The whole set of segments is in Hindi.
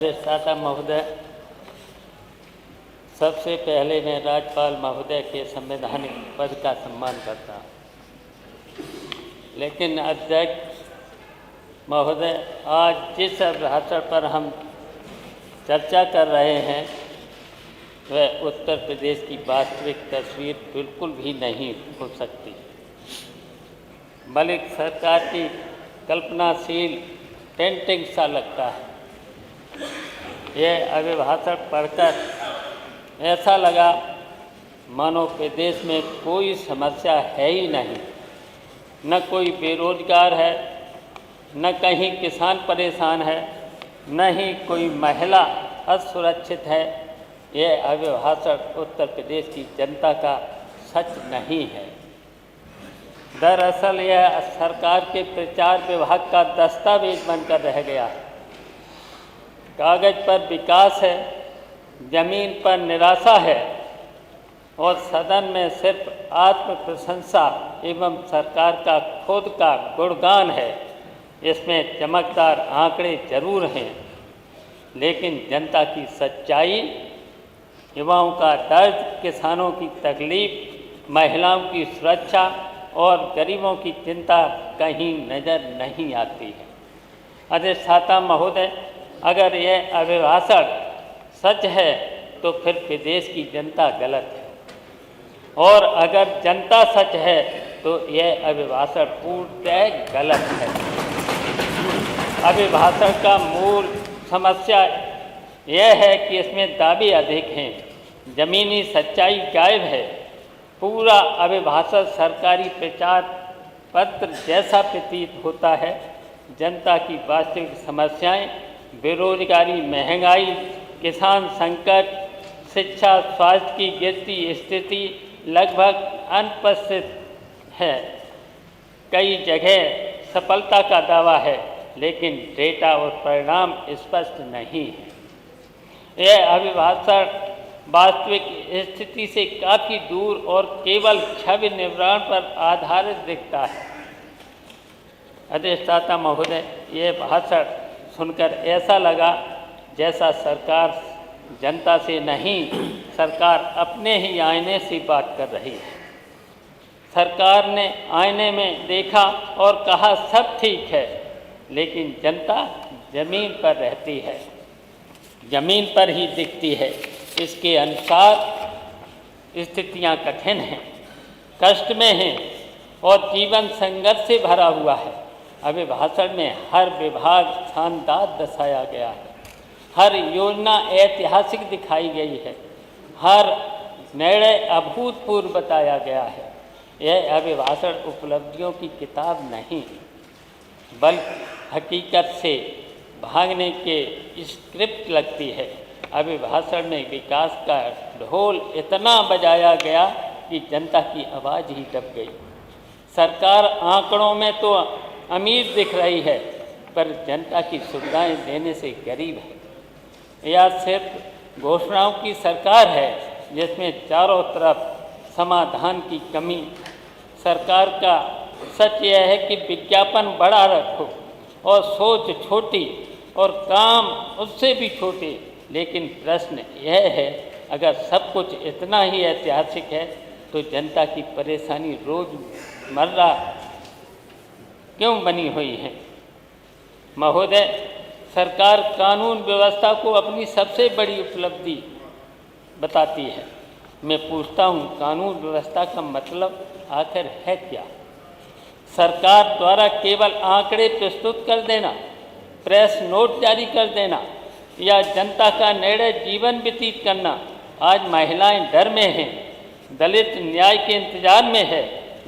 अधिष्ठाता महोदय, सबसे पहले मैं राज्यपाल महोदय के संवैधानिक पद का सम्मान करता हूँ। लेकिन अध्यक्ष महोदय, आज जिस अवसर पर हम चर्चा कर रहे हैं वह उत्तर प्रदेश की वास्तविक तस्वीर बिल्कुल भी नहीं हो सकती, बल्कि सरकार की कल्पनाशील पेंटिंग सा लगता है। यह अभिभाषण पढ़कर ऐसा लगा मानो प्रदेश में कोई समस्या है ही नहीं, न कोई बेरोजगार है, न कहीं किसान परेशान है, न ही कोई महिला असुरक्षित है। यह अभिभाषण उत्तर प्रदेश की जनता का सच नहीं है। दरअसल यह सरकार के प्रचार विभाग का दस्तावेज बनकर रह गया है। कागज पर विकास है, जमीन पर निराशा है और सदन में सिर्फ आत्म प्रशंसा एवं सरकार का खुद का गुणगान है। इसमें चमकदार आंकड़े जरूर हैं, लेकिन जनता की सच्चाई, युवाओं का दर्द, किसानों की तकलीफ, महिलाओं की सुरक्षा और गरीबों की चिंता कहीं नज़र नहीं आती है। अधिष्ठाता महोदय, अगर यह अभिभाषण सच है तो फिर प्रदेश की जनता गलत है, और अगर जनता सच है तो यह अभिभाषण पूर्णतः गलत है। अभिभाषण का मूल समस्या यह है कि इसमें दावे अधिक हैं, जमीनी सच्चाई गायब है। पूरा अभिभाषण सरकारी प्रचार पत्र जैसा प्रतीत होता है। जनता की वास्तविक समस्याएं, बेरोजगारी, महंगाई, किसान संकट, शिक्षा, स्वास्थ्य की गिरती स्थिति लगभग अनुपस्थित है। कई जगह सफलता का दावा है, लेकिन डेटा और परिणाम स्पष्ट नहीं है। यह अभिभाषण वास्तविक स्थिति से काफ़ी दूर और केवल छवि निर्माण पर आधारित दिखता है। अधिष्ठाता महोदय, यह भाषण सुनकर ऐसा लगा जैसा सरकार जनता से नहीं, सरकार अपने ही आईने से बात कर रही है। सरकार ने आईने में देखा और कहा सब ठीक है, लेकिन जनता जमीन पर रहती है, जमीन पर ही दिखती है। इसके अनुसार स्थितियां कठिन हैं, कष्ट में हैं और जीवन संघर्ष से भरा हुआ है। अभिभाषण में हर विभाग शानदार दर्शाया गया है, हर योजना ऐतिहासिक दिखाई गई है, हर निर्णय अभूतपूर्व बताया गया है। यह अभिभाषण उपलब्धियों की किताब नहीं, बल्कि हकीकत से भागने के स्क्रिप्ट लगती है। अभिभाषण में विकास का ढोल इतना बजाया गया कि जनता की आवाज़ ही दब गई। सरकार आंकड़ों में तो अमीर दिख रही है, पर जनता की सुविधाएं देने से गरीब है। यह सिर्फ घोषणाओं की सरकार है, जिसमें चारों तरफ समाधान की कमी। सरकार का सच यह है कि विज्ञापन बड़ा रखो और सोच छोटी और काम उससे भी छोटे। लेकिन प्रश्न यह है, अगर सब कुछ इतना ही ऐतिहासिक है तो जनता की परेशानी रोज़मर्रा क्यों बनी हुई है? महोदय, सरकार कानून व्यवस्था को अपनी सबसे बड़ी उपलब्धि बताती है। मैं पूछता हूँ, कानून व्यवस्था का मतलब आखिर है क्या? सरकार द्वारा केवल आंकड़े प्रस्तुत कर देना, प्रेस नोट जारी कर देना या जनता का निर्णय जीवन व्यतीत करना? आज महिलाएं डर में हैं, दलित न्याय के इंतजार में है,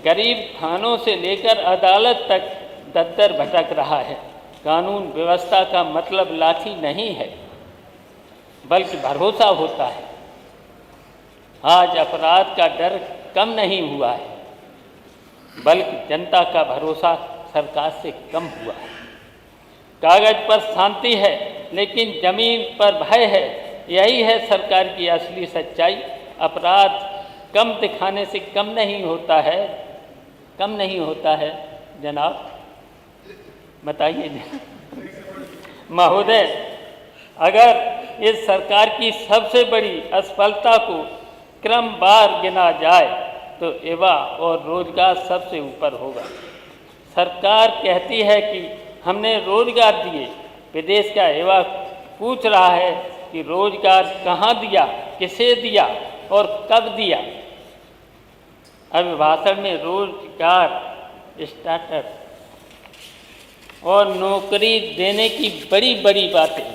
गरीब थानों से लेकर अदालत तक दद्दर भटक रहा है। कानून व्यवस्था का मतलब लाठी नहीं है, बल्कि भरोसा होता है। आज अपराध का डर कम नहीं हुआ है, बल्कि जनता का भरोसा सरकार से कम हुआ है। कागज पर शांति है, लेकिन जमीन पर भय है। यही है सरकार की असली सच्चाई। अपराध कम दिखाने से कम नहीं होता है, कम नहीं होता है। जनाब बताइए। महोदय, अगर इस सरकार की सबसे बड़ी असफलता को क्रमवार गिना जाए तो युवा और रोजगार सबसे ऊपर होगा। सरकार कहती है कि हमने रोजगार दिए, विदेश का युवा पूछ रहा है कि रोजगार कहाँ दिया, किसे दिया और कब दिया। अभिभाषण में रोजगार, स्टार्टअप और नौकरी देने की बड़ी बड़ी बातें,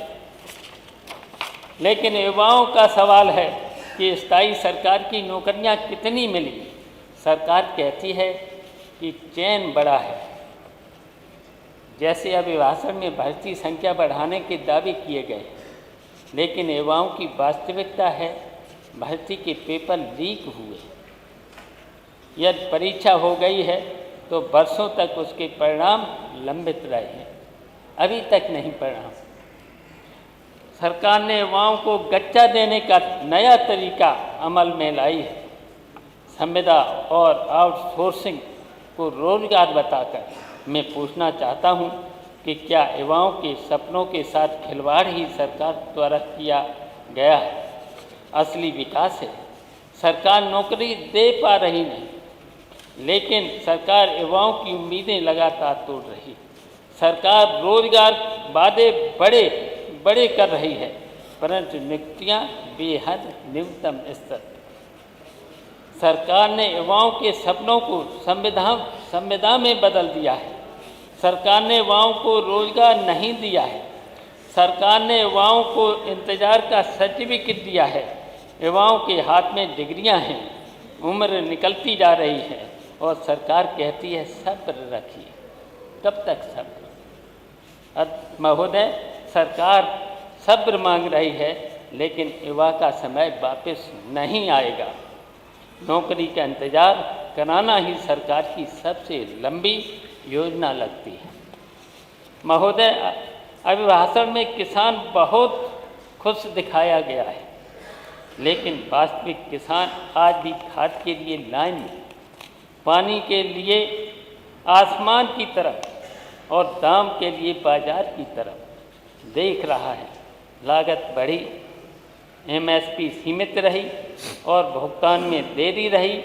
लेकिन युवाओं का सवाल है कि स्थायी सरकार की नौकरियां कितनी मिली। सरकार कहती है कि चयन बड़ा है, जैसे अभिभाषण में भर्ती संख्या बढ़ाने के दावे किए गए, लेकिन युवाओं की वास्तविकता है भर्ती के पेपर लीक हुए। यदि परीक्षा हो गई है तो वर्षों तक उसके परिणाम लंबित रहे हैं, अभी तक नहीं परिणाम। सरकार ने युवाओं को गच्चा देने का नया तरीका अमल में लाई है। संविदा और आउटसोर्सिंग को रोजगार बताकर मैं पूछना चाहता हूं कि क्या युवाओं के सपनों के साथ खिलवाड़ ही सरकार द्वारा किया गया है? असली विकास है। सरकार नौकरी दे पा रही नहीं, लेकिन सरकार युवाओं की उम्मीदें लगातार तोड़ रही। सरकार रोजगार वादे बड़े बड़े कर रही है, परंतु नियुक्तियां बेहद न्यूनतम स्तर। सरकार ने युवाओं के सपनों को संविदा में बदल दिया है। सरकार ने युवाओं को रोजगार नहीं दिया है। सरकार ने युवाओं को इंतजार का सर्टिफिकेट दिया है। युवाओं के हाथ में डिग्रियां हैं, उम्र निकलती जा रही है और सरकार कहती है सब्र रखिए। कब तक सब्र? महोदय, सरकार सब्र मांग रही है, लेकिन युवा का समय वापस नहीं आएगा। नौकरी का इंतजार कराना ही सरकार की सबसे लंबी योजना लगती है। महोदय, अभिभाषण में किसान बहुत खुश दिखाया गया है, लेकिन वास्तविक किसान आज भी खाद के लिए लाइन में, पानी के लिए आसमान की तरफ और दाम के लिए बाजार की तरफ देख रहा है। लागत बढ़ी, एमएसपी सीमित रही और भुगतान में देरी रही।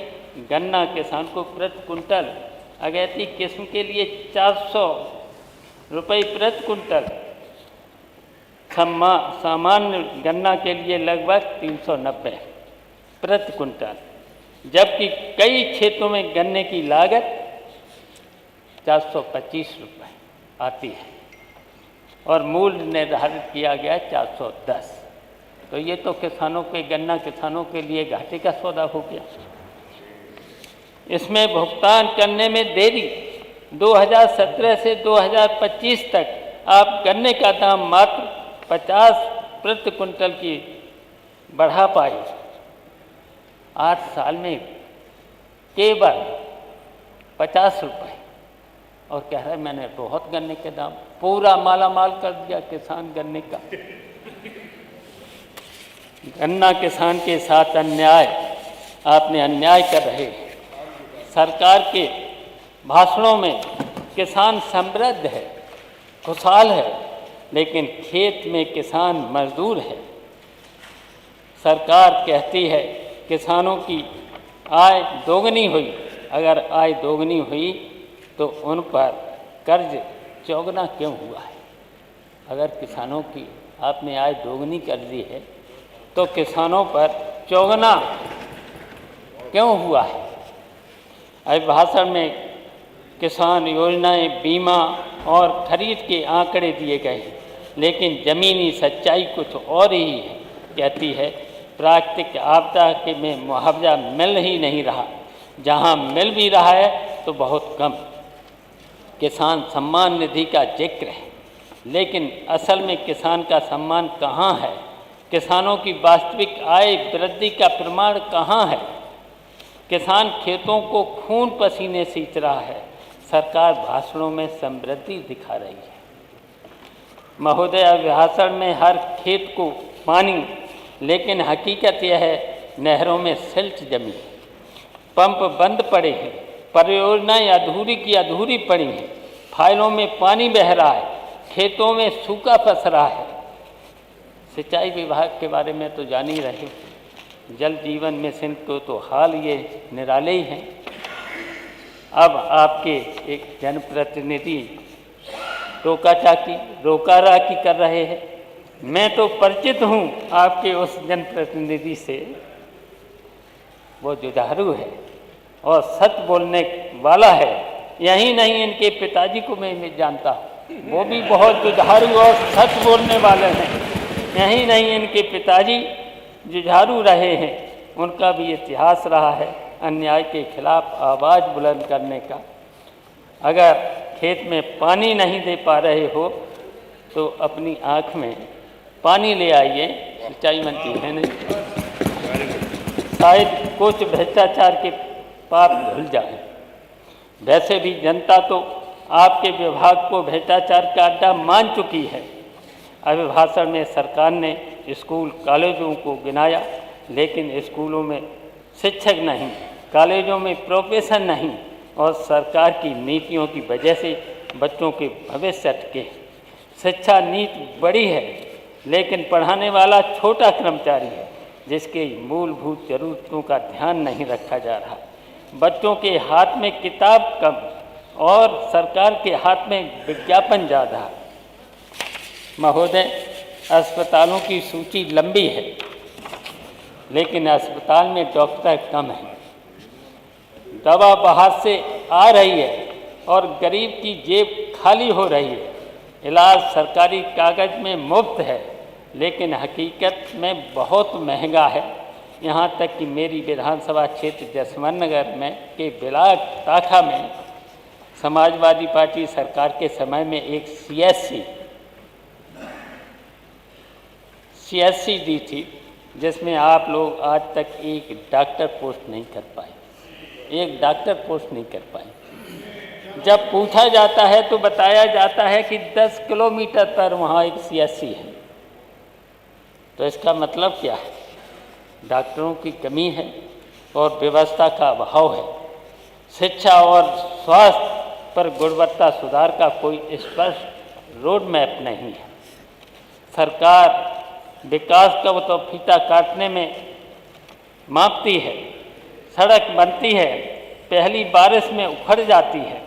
गन्ना किसान को प्रति कुंटल अगैती किस्म के लिए 400 रुपये प्रति कुंटल, सामान्य गन्ना के लिए लगभग 390 प्रति कुंटल, जबकि कई क्षेत्रों में गन्ने की लागत 425 रुपये आती है और मूल्य निर्धारित किया गया 410। तो ये तो किसानों के, गन्ना किसानों के लिए घाटे का सौदा हो गया। इसमें भुगतान करने में देरी। 2017 से 2025 तक आप गन्ने का दाम मात्र 50 प्रति कुंटल की बढ़ा पाए। 8 साल में केवल 50 रुपये, और कह रहा है मैंने बहुत गन्ने के दाम, पूरा माला माल कर दिया किसान गन्ने का। गन्ना किसान के साथ अन्याय, आपने अन्याय कर रहे हैं। सरकार के भाषणों में किसान समृद्ध है, खुशहाल है, लेकिन खेत में किसान मजदूर है। सरकार कहती है किसानों की आय दोगुनी हुई। अगर आय दोगुनी हुई तो उन पर कर्ज चौगुना क्यों हुआ है? अगर किसानों की आपने आय दोगुनी कर दी है तो किसानों पर चौगुना क्यों हुआ है? अभिभाषण में किसान योजनाएं, बीमा और खरीद के आंकड़े दिए गए हैं, लेकिन ज़मीनी सच्चाई कुछ और ही है। कहती है प्राकृतिक आपदा के में मुआवजा मिल ही नहीं रहा, जहां मिल भी रहा है तो बहुत कम। किसान सम्मान निधि का जिक्र है, लेकिन असल में किसान का सम्मान कहाँ है? किसानों की वास्तविक आय वृद्धि का प्रमाण कहाँ है? किसान खेतों को खून पसीने सींच रहा है, सरकार भाषणों में समृद्धि दिखा रही है। महोदय, अभिभाषण में हर खेत को पानी, लेकिन हकीकत यह है नहरों में सिल्ट जमी, पंप बंद पड़े हैं, परियोजनाएं अधूरी की अधूरी पड़ी हैं, फाइलों में पानी बह रहा है, खेतों में सूखा फंस रहा है। सिंचाई विभाग के बारे में तो जान ही रहे, जल जीवन मिशन को तो हाल ये निराले ही हैं। अब आपके एक जनप्रतिनिधि रोका-राकी कर रहे हैं। मैं तो परिचित हूँ आपके उस जनप्रतिनिधि से, वो जुझारू है और सच बोलने वाला है। यही नहीं, इनके पिताजी को मैं जानता हूँ, वो भी बहुत जुझारू और सच बोलने वाले हैं। यही नहीं, इनके पिताजी जुझारू रहे हैं, उनका भी इतिहास रहा है अन्याय के खिलाफ आवाज़ बुलंद करने का। अगर खेत में पानी नहीं दे पा रहे हो तो अपनी आँख में पानी ले आइए, सिंचाई मंत्री है नहीं, शायद कुछ भ्रष्टाचार के पाप धुल जाए। वैसे भी जनता तो आपके विभाग को भ्रष्टाचार का अड्डा मान चुकी है। अभिभाषण में सरकार ने स्कूल कॉलेजों को गिनाया, लेकिन स्कूलों में शिक्षक नहीं, कॉलेजों में प्रोफेसर नहीं, और सरकार की नीतियों की वजह से बच्चों के भविष्य अटके। शिक्षा नीति बड़ी है, लेकिन पढ़ाने वाला छोटा कर्मचारी है, जिसके मूलभूत जरूरतों का ध्यान नहीं रखा जा रहा। बच्चों के हाथ में किताब कम और सरकार के हाथ में विज्ञापन ज़्यादा। महोदय, अस्पतालों की सूची लंबी है, लेकिन अस्पताल में डॉक्टर कम हैं। दवा बाहर से आ रही है और गरीब की जेब खाली हो रही है। इलाज सरकारी कागज़ में मुफ्त है, लेकिन हकीकत में बहुत महंगा है। यहाँ तक कि मेरी विधानसभा क्षेत्र जसवंत नगर में के बिलाट शाखा में समाजवादी पार्टी सरकार के समय में एक CSC दी थी, जिसमें आप लोग आज तक एक डॉक्टर पोस्ट नहीं कर पाए, एक डॉक्टर पोस्ट नहीं कर पाए। जब पूछा जाता है तो बताया जाता है कि 10 किलोमीटर पर वहाँ एक CSC है। तो इसका मतलब क्या है? डॉक्टरों की कमी है और व्यवस्था का अभाव है। शिक्षा और स्वास्थ्य पर गुणवत्ता सुधार का कोई स्पष्ट रोड मैप नहीं है। सरकार विकास का तो फीता काटने में मापती है। सड़क बनती है, पहली बारिश में उखड़ जाती है।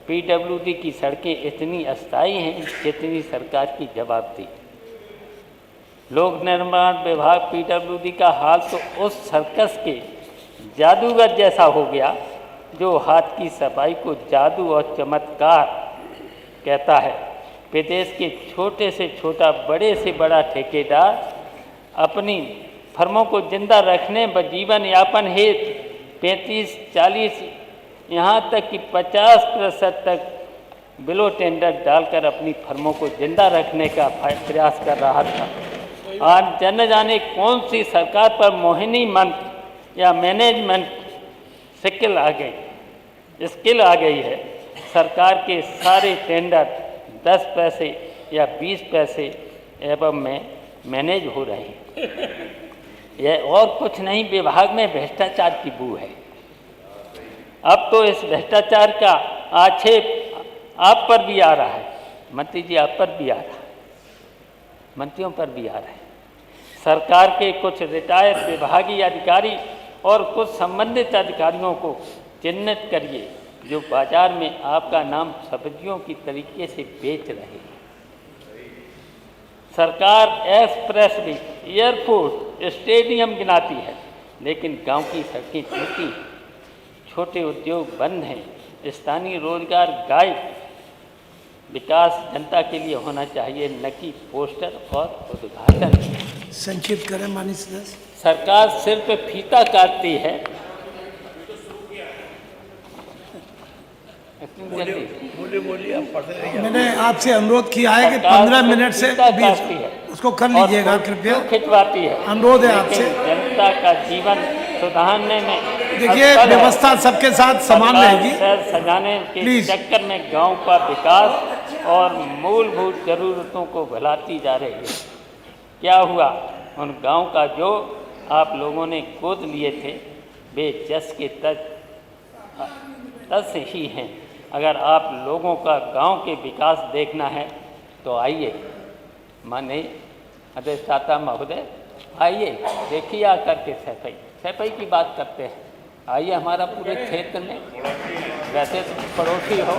PWD की सड़कें इतनी अस्थायी हैं जितनी सरकार की जवाबदेही। लोक निर्माण विभाग PWD का हाल तो उस सर्कस के जादूगर जैसा हो गया जो हाथ की सफाई को जादू और चमत्कार कहता है। विदेश के छोटे से छोटा, बड़े से बड़ा ठेकेदार अपनी फर्मों को जिंदा रखने व जीवन यापन हेतु 35, 40, यहाँ तक कि 50% तक बिलो टेंडर डालकर अपनी फर्मों को जिंदा रखने का प्रयास कर रहा था। आज जन जाने कौन सी सरकार पर मोहिनी मंत्र या मैनेजमेंट स्किल आ गई है। सरकार के सारे टेंडर 10 पैसे या 20 पैसे एवं में मैनेज हो रहे हैं। यह और कुछ नहीं, विभाग में भ्रष्टाचार की बू है। अब तो इस भ्रष्टाचार का आक्षेप आप पर भी आ रहा है, मंत्री जी, आप पर भी आ रहा है, मंत्रियों पर भी आ रहा है। सरकार के कुछ रिटायर्ड विभागीय अधिकारी और कुछ संबंधित अधिकारियों को चिन्हित करिए जो बाजार में आपका नाम सब्जियों की तरीके से बेच रहे हैं। सरकार एक्सप्रेस वे, एयरपोर्ट, स्टेडियम गिनाती है, लेकिन गांव की सड़कें टूटी हैं, छोटे उद्योग बंद हैं, स्थानीय रोजगार गायब। विकास जनता के लिए होना चाहिए, न कि पोस्टर और उद्घाटन। संक्षिप्त करें माननीय सदस्य। सरकार सिर्फ फीता काटती है। मैंने आपसे अनुरोध किया है कि 15 मिनट से 20 उसको कर लीजिएगा कृपया। खिंचवाती है, अनुरोध है आपसे। जनता का जीवन सुधारने में देखिए, व्यवस्था सबके साथ समान रहेगी। सजाने के चक्कर में गांव का विकास और मूलभूत जरूरतों को भुलाती जा रही है। क्या हुआ? उन गांव का जो आप लोगों ने गोद लिए थे वे जस के तस ही हैं। अगर आप लोगों का गांव के विकास देखना है तो आइए, माने अधिष्ठाता महोदय, आइए देखिए आकर के सफाई की बात करते हैं। आइए हमारा पूरे क्षेत्र में, वैसे तो पड़ोसी हो